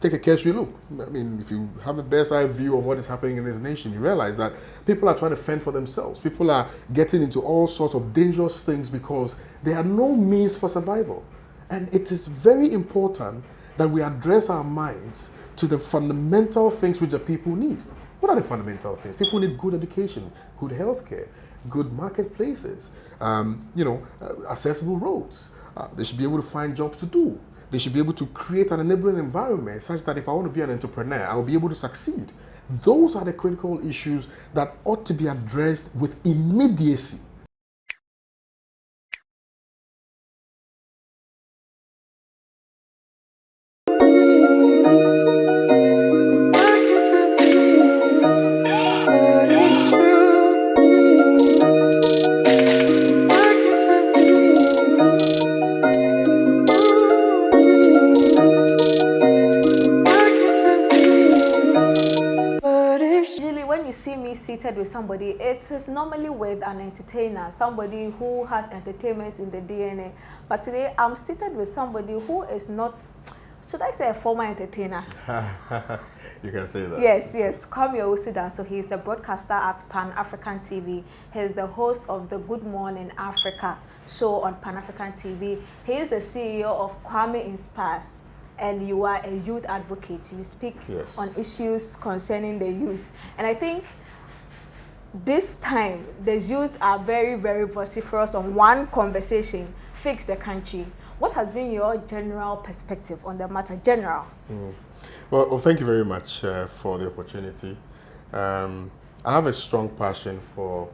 take a cursory look. I mean, if you have a bird's eye view of what is happening in this nation, you realize that people are trying to fend for themselves. People are getting into all sorts of dangerous things because there are no means for survival. And it is very important that we address our minds to the fundamental things which the people need. What are the fundamental things? People need good education, good healthcare, good marketplaces, accessible roads. They should be able to find jobs to do. They should be able to create an enabling environment such that if I want to be an entrepreneur, I will be able to succeed. Those are the critical issues that ought to be addressed with immediacy. Seated with somebody, it is normally with an entertainer, somebody who has entertainment in the DNA. But today I'm seated with somebody who is not, should I say, a former entertainer? You can say that. Yes. Kwame Osudan. So he's a broadcaster at Pan-African TV. He's the host of the Good Morning Africa show on Pan-African TV. He is the CEO of Kwame Inspires. And you are a youth advocate. You speak on issues concerning the youth. And I think this time, the youth are very, very vociferous on one conversation: fix the country. What has been your general perspective on the matter? Well, thank you very much for the opportunity. I have a strong passion for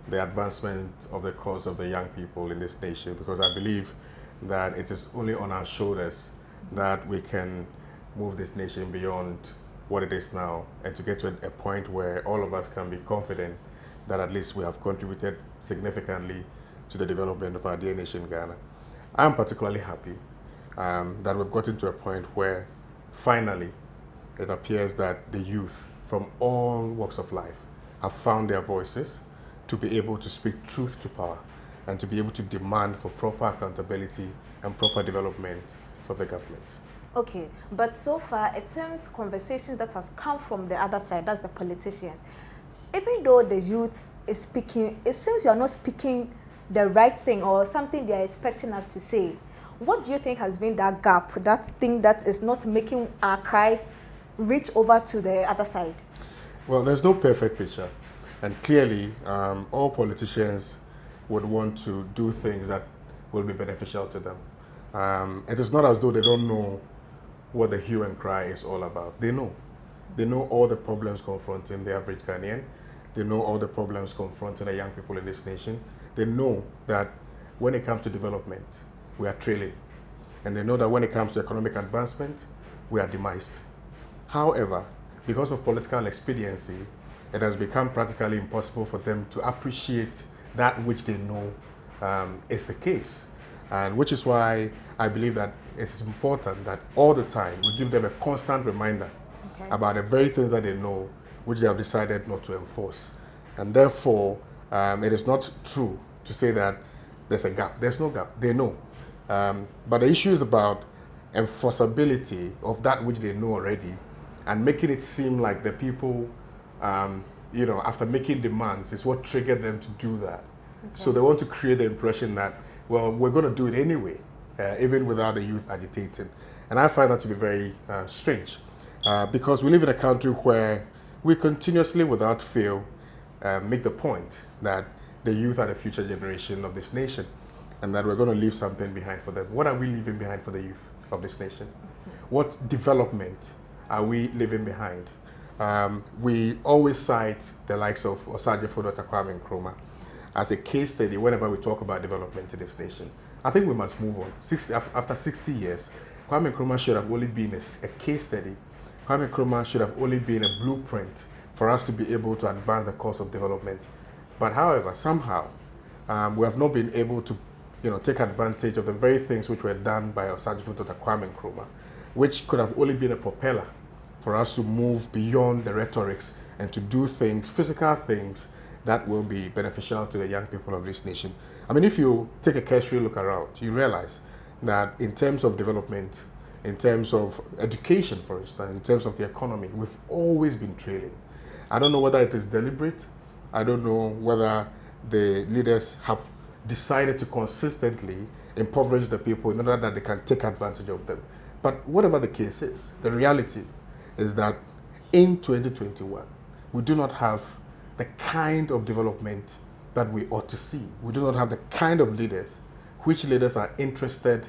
the advancement of the cause of the young people in this nation, because I believe that it is only on our shoulders that we can move this nation beyond what it is now, and to get to a point where all of us can be confident that at least we have contributed significantly to the development of our dear nation, Ghana. I'm particularly happy that we've gotten to a point where finally it appears that the youth from all walks of life have found their voices to be able to speak truth to power and to be able to demand for proper accountability and proper development from the government. Okay, but so far it seems conversations that has come from the other side, that's the politicians. Even though the youth is speaking, it seems you are not speaking the right thing or something they are expecting us to say. What do you think has been that gap, that thing that is not making our cries reach over to the other side? Well, there's no perfect picture. And clearly, all politicians would want to do things that will be beneficial to them. It is not as though they don't know what the hue and cry is all about. They know. They know all the problems confronting the average Ghanaian. They know all the problems confronting the young people in this nation. They know that when it comes to development, we are trailing. And they know that when it comes to economic advancement, we are demised. However, because of political expediency, it has become practically impossible for them to appreciate that which they know is the case. And which is why I believe that it's important that all the time we give them a constant reminder about the very things that they know, which they have decided not to enforce. And therefore, it is not true to say that there's a gap. There's no gap. They know. But the issue is about enforceability of that which they know already, and making it seem like the people, after making demands, is what triggered them to do that. Okay. So they want to create the impression that, well, we're going to do it anyway, even without the youth agitating. And I find that to be very strange, because we live in a country where we continuously, without fail, make the point that the youth are the future generation of this nation, and that we're going to leave something behind for them. What are we leaving behind for the youth of this nation? What development are we leaving behind? We always cite the likes of Osagyefo Dr. Kwame Nkrumah as a case study whenever we talk about development in this nation. I think we must move on. After 60 years, Kwame Nkrumah should have only been a case study. Kwame Nkrumah should have only been a blueprint for us to be able to advance the cause of development. But however, somehow, we have not been able to take advantage of the very things which were done by Osagyefo Dr. Kwame Nkrumah, which could have only been a propeller for us to move beyond the rhetorics and to do things, physical things, that will be beneficial to the young people of this nation. I mean, if you take a cursory look around, you realize that in terms of development, in terms of education, for instance, in terms of the economy. We've always been trailing. I don't know whether it is deliberate. I don't know whether the leaders have decided to consistently impoverish the people in order that they can take advantage of them. But whatever the case is, the reality is that in 2021, we do not have the kind of development that we ought to see. We do not have the kind of leaders which leaders are interested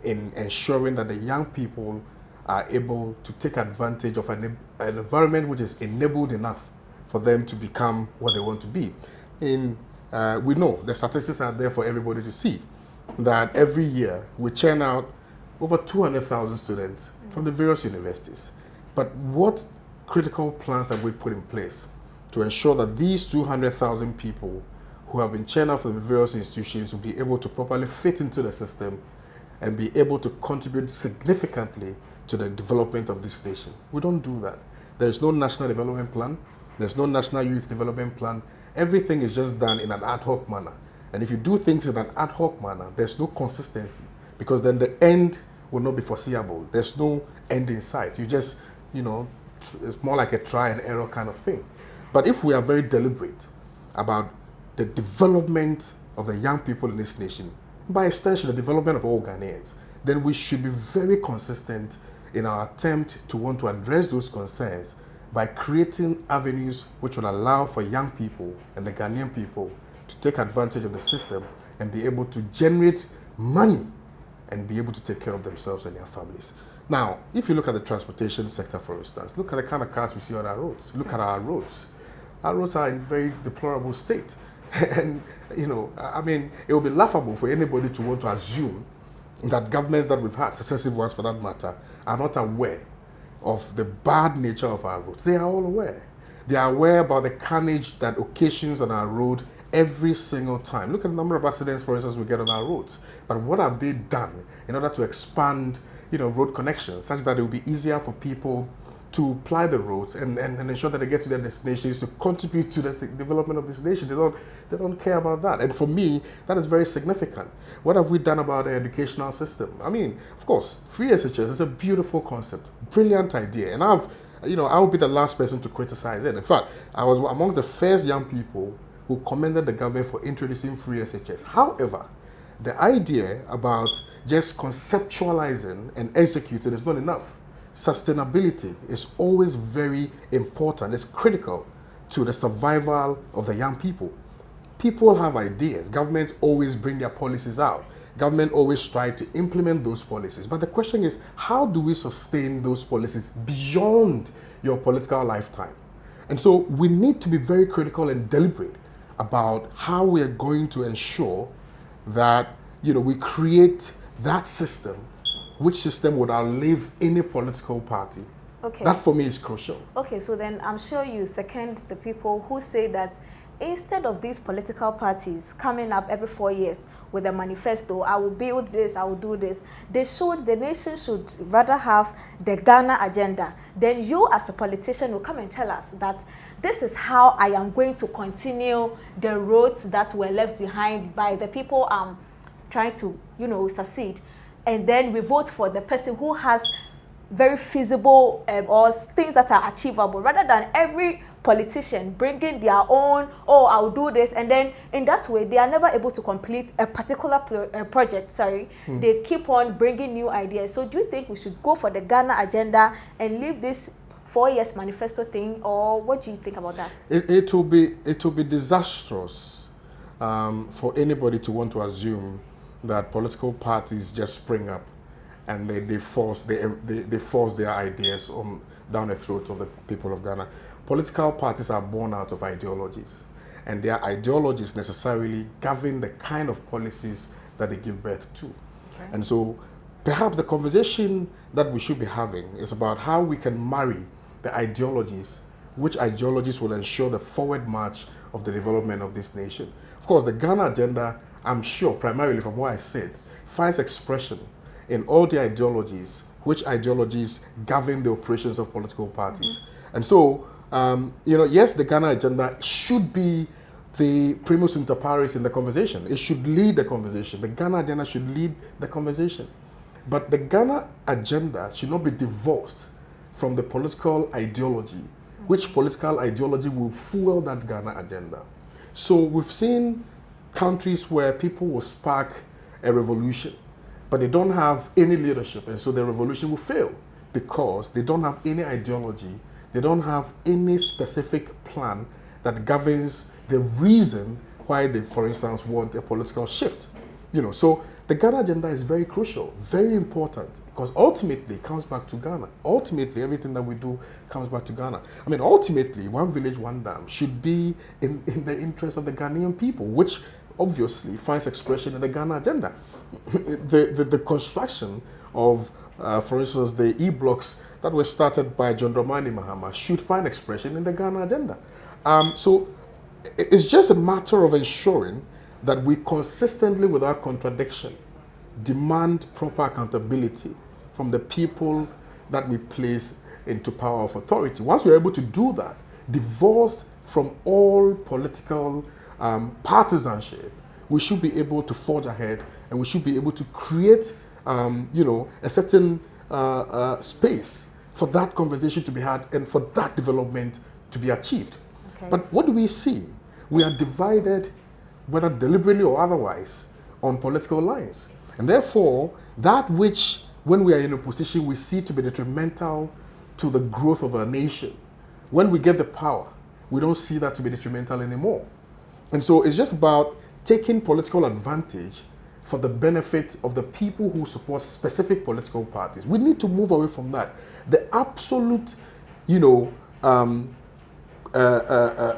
in ensuring that the young people are able to take advantage of an environment which is enabled enough for them to become what they want to be. We know the statistics are there for everybody to see that every year we churn out over 200,000 students from the various universities. But what critical plans have we put in place to ensure that these 200,000 people who have been churned out from the various institutions will be able to properly fit into the system and be able to contribute significantly to the development of this nation? We don't do that. There is no national development plan. There's no national youth development plan. Everything is just done in an ad hoc manner. And if you do things in an ad hoc manner, there's no consistency, because then the end will not be foreseeable. There's no end in sight. You just, it's more like a try and error kind of thing. But if we are very deliberate about the development of the young people in this nation, by extension, the development of all Ghanaians, then we should be very consistent in our attempt to want to address those concerns by creating avenues which will allow for young people and the Ghanaian people to take advantage of the system and be able to generate money and be able to take care of themselves and their families. Now, if you look at the transportation sector, for instance, look at the kind of cars we see on our roads. Look at our roads. Our roads are in very deplorable state. And, it would be laughable for anybody to want to assume that governments that we've had, successive ones for that matter, are not aware of the bad nature of our roads. They are all aware. They are aware about the carnage that occasions on our road every single time. Look at the number of accidents, for instance, we get on our roads. But what have they done in order to expand, road connections such that it will be easier for people to ply the roads and ensure that they get to their destinations, to contribute to the development of this nation? They don't care about that. And for me, that is very significant. What have we done about the educational system? Of course, free SHS is a beautiful concept, brilliant idea. And I will be the last person to criticize it. In fact, I was among the first young people who commended the government for introducing free SHS. However, the idea about just conceptualizing and executing is not enough. Sustainability is always very important. It's critical to the survival of the young people. People have ideas. Governments always bring their policies out. Government always try to implement those policies. But the question is, how do we sustain those policies beyond your political lifetime? And so we need to be very critical and deliberate about how we are going to ensure that, we create that system, which system would outlive any political party. Okay. That for me is crucial. Okay, so then I'm sure you second the people who say that instead of these political parties coming up every 4 years with a manifesto, I will build this, I will do this, the nation should rather have the Ghana agenda. Then you as a politician will come and tell us that this is how I am going to continue the roads that were left behind by the people trying to, succeed. And then we vote for the person who has very feasible or things that are achievable, rather than every politician bringing their own, I'll do this, and then in that way they are never able to complete a particular project. They keep on bringing new ideas. So do you think we should go for the Ghana agenda and leave this 4 years manifesto thing, or what do you think about that? It will be disastrous for anybody to want to assume that political parties just spring up and they force their ideas down the throat of the people of Ghana. Political parties are born out of ideologies, and their ideologies necessarily govern the kind of policies that they give birth to. Okay. And so perhaps the conversation that we should be having is about how we can marry the ideologies, which ideologies will ensure the forward march of the development of this nation. Of course, the Ghana agenda, I'm sure, primarily from what I said, finds expression in all the ideologies, which ideologies govern the operations of political parties. Mm-hmm. And so, yes, the Ghana agenda should be the primus inter pares in the conversation. It should lead the conversation. The Ghana agenda should lead the conversation. But the Ghana agenda should not be divorced from the political ideology, which political ideology will fuel that Ghana agenda. So we've seen countries where people will spark a revolution, but they don't have any leadership, and so the revolution will fail because they don't have any ideology, they don't have any specific plan that governs the reason why they, for instance, want a political shift. So the Ghana agenda is very crucial, very important, because ultimately it comes back to Ghana. Ultimately, everything that we do comes back to Ghana. I mean, ultimately, one village, one dam should be in the interest of the Ghanaian people, which obviously finds expression in the Ghana agenda. The construction of, for instance, the e-blocks that were started by John Dramani Mahama should find expression in the Ghana agenda. So it's just a matter of ensuring that we consistently, without contradiction, demand proper accountability from the people that we place into power of authority. Once we're able to do that, divorced from all political partisanship, we should be able to forge ahead, and we should be able to create, a certain space for that conversation to be had and for that development to be achieved. Okay. But what do we see? We are divided, whether deliberately or otherwise, on political lines. And therefore, that which, when we are in a position, we see to be detrimental to the growth of our nation, when we get the power, we don't see that to be detrimental anymore. And so it's just about taking political advantage for the benefit of the people who support specific political parties. We need to move away from that. The absolute,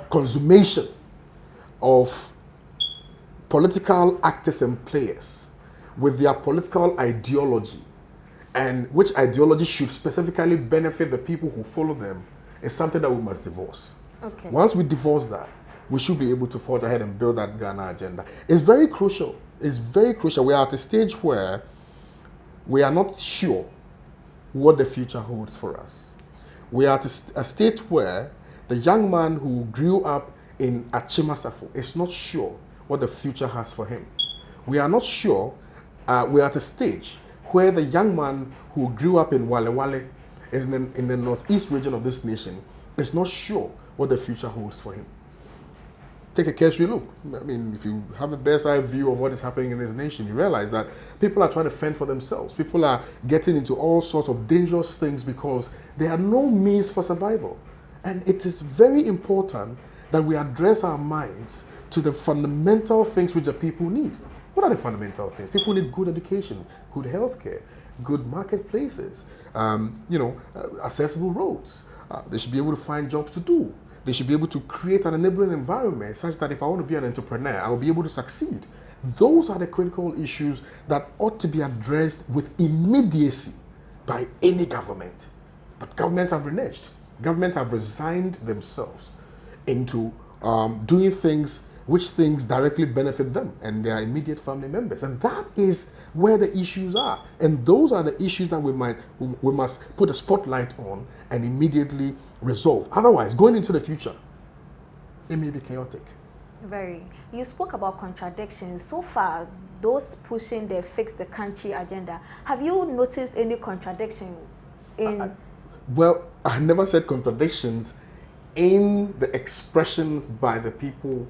consummation of political actors and players with their political ideology, and which ideology should specifically benefit the people who follow them, is something that we must divorce. Okay. Once we divorce that, we should be able to forge ahead and build that Ghana agenda. It's very crucial. It's very crucial. We are at a stage where we are not sure what the future holds for us. We are at a state where the young man who grew up in Achimasafo is not sure what the future has for him. We are not sure. We are at a stage where the young man who grew up in Wale Wale, in the northeast region of this nation, is not sure what the future holds for him. Take a cursory look. I mean, if you have a bird's eye view of what is happening in this nation, you realize that people are trying to fend for themselves. People are getting into all sorts of dangerous things because there are no means for survival. And it is very important that we address our minds to the fundamental things which the people need. What are the fundamental things? People need good education, good healthcare, good marketplaces, accessible roads. They should be able to find jobs to do. They should be able to create an enabling environment such that if I want to be an entrepreneur, I will be able to succeed. Those are the critical issues that ought to be addressed with immediacy by any government. But governments have reneged. Governments have resigned themselves into doing things which directly benefit them and their immediate family members. And that is where the issues are. And those are the issues that we must put a spotlight on and immediately resolve. Otherwise, going into the future, it may be chaotic. Very. You spoke about contradictions. So far, those pushing the fix the country agenda, have you noticed any contradictions in... Well, I never said contradictions in the expressions by the people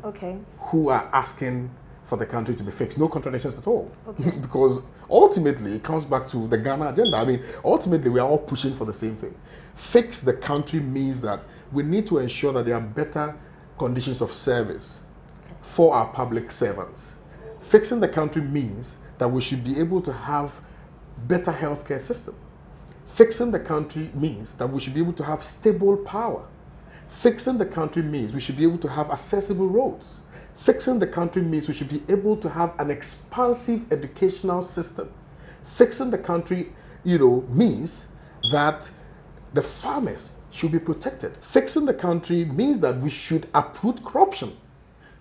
who are asking for the country to be fixed. No contradictions at all. Okay. Because ultimately, it comes back to the Ghana agenda. I mean, ultimately, we are all pushing for the same thing. Fix the country means that we need to ensure that there are better conditions of service for our public servants. Fixing the country means that we should be able to have better healthcare system. Fixing the country means that we should be able to have stable power. Fixing the country means we should be able to have accessible roads. Fixing the country means we should be able to have an expansive educational system. Fixing the country, means that the farmers should be protected. Fixing the country means that we should uproot corruption.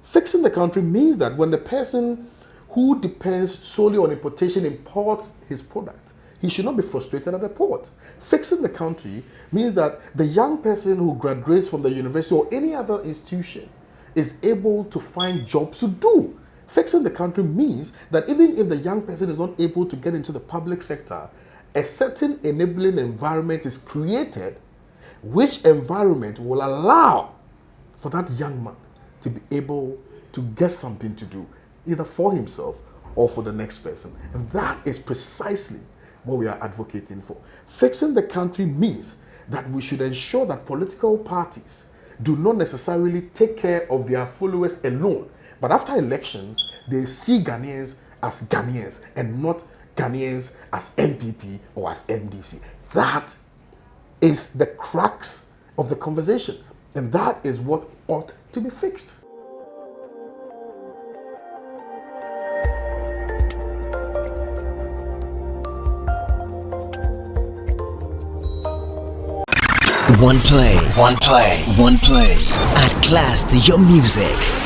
Fixing the country means that when the person who depends solely on importation imports his product, he should not be frustrated at the port. Fixing the country means that the young person who graduates from the university or any other institution is able to find jobs to do. Fixing the country means that even if the young person is not able to get into the public sector, a certain enabling environment is created, which environment will allow for that young man to be able to get something to do, either for himself or for the next person. And that is precisely what we are advocating for. Fixing the country means that we should ensure that political parties do not necessarily take care of their followers alone, but after elections, they see Ghanaians as Ghanaians and not Ghanaians as MPP or as MDC. That is the crux of the conversation, and that is what ought to be fixed. One play. Add class to your music.